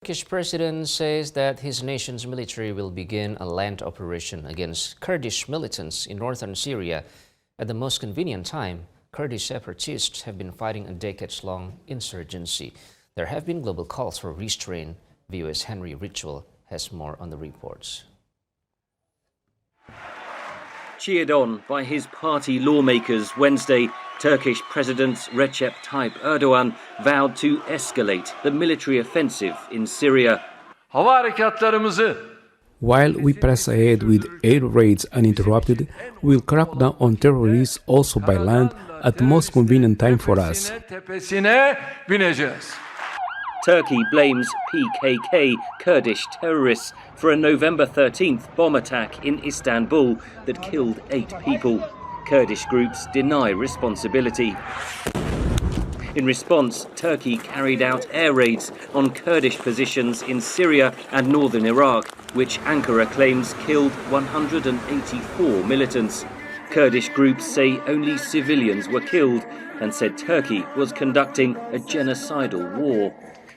Turkish president says that his nation's military will begin a land operation against Kurdish militants in northern Syria at the most convenient time. Kurdish separatists have been fighting a decades-long insurgency. There have been global calls for restraint. VOA's Henry Ritchell has more on the reports. Cheered on by his party lawmakers Wednesday, Turkish President Recep Tayyip Erdogan vowed to escalate the military offensive in Syria. While we press ahead with air raids uninterrupted, we'll crack down on terrorists also by land at the most convenient time for us. Turkey blames PKK, Kurdish terrorists, for a November 13th bomb attack in Istanbul that killed 8 people. Kurdish groups deny responsibility. In response, Turkey carried out air raids on Kurdish positions in Syria and northern Iraq, which Ankara claims killed 184 militants. Kurdish groups say only civilians were killed and said Turkey was conducting a genocidal war.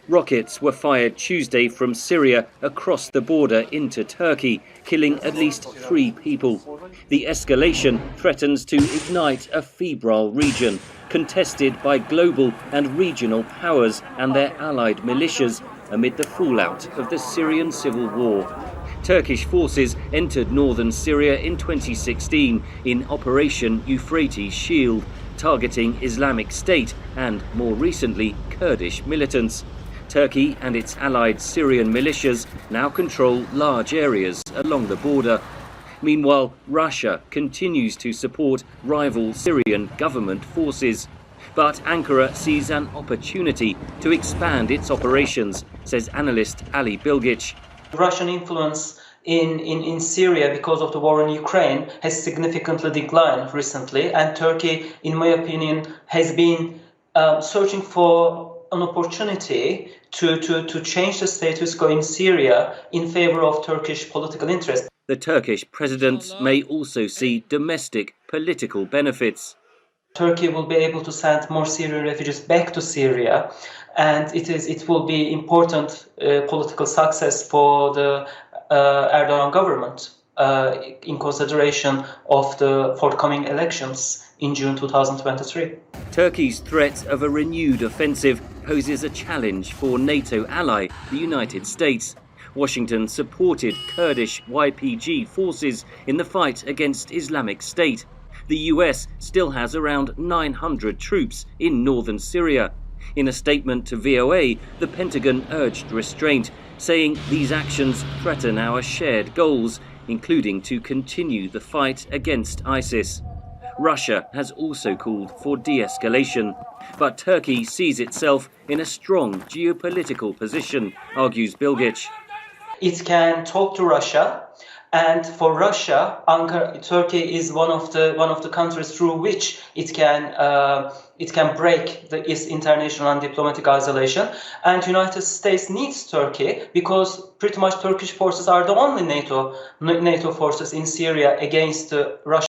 Rockets were fired Tuesday from Syria across the border into Turkey, killing at least 3 people. The escalation threatens to ignite a febrile region, contested by global and regional powers and their allied militias amid the fallout of the Syrian civil war. Turkish forces entered northern Syria in 2016 in Operation Euphrates Shield, targeting Islamic State and, more recently, Kurdish militants. Turkey and its allied Syrian militias now control large areas along the border. Meanwhile, Russia continues to support rival Syrian government forces. But Ankara sees an opportunity to expand its operations, says analyst Ali Bilgic. Russian influence in Syria because of the war in Ukraine has significantly declined recently, and Turkey, in my opinion, has been searching for an opportunity to change the status quo in Syria in favor of Turkish political interests. The Turkish president may also see domestic political benefits. Turkey will be able to send more Syrian refugees back to Syria, and it will be important political success for the Erdogan government in consideration of the forthcoming elections in June 2023. Turkey's threat of a renewed offensive poses a challenge for NATO ally, the United States. Washington supported Kurdish YPG forces in the fight against Islamic State. The US still has around 900 troops in northern Syria. In a statement to VOA, the Pentagon urged restraint, saying these actions threaten our shared goals, including to continue the fight against ISIS. Russia has also called for de-escalation, but Turkey sees itself in a strong geopolitical position, argues Bilgic. It can talk to Russia, and for Russia, Turkey is one of the countries through which it can break its international and diplomatic isolation. And United States needs Turkey because pretty much Turkish forces are the only NATO forces in Syria against Russia.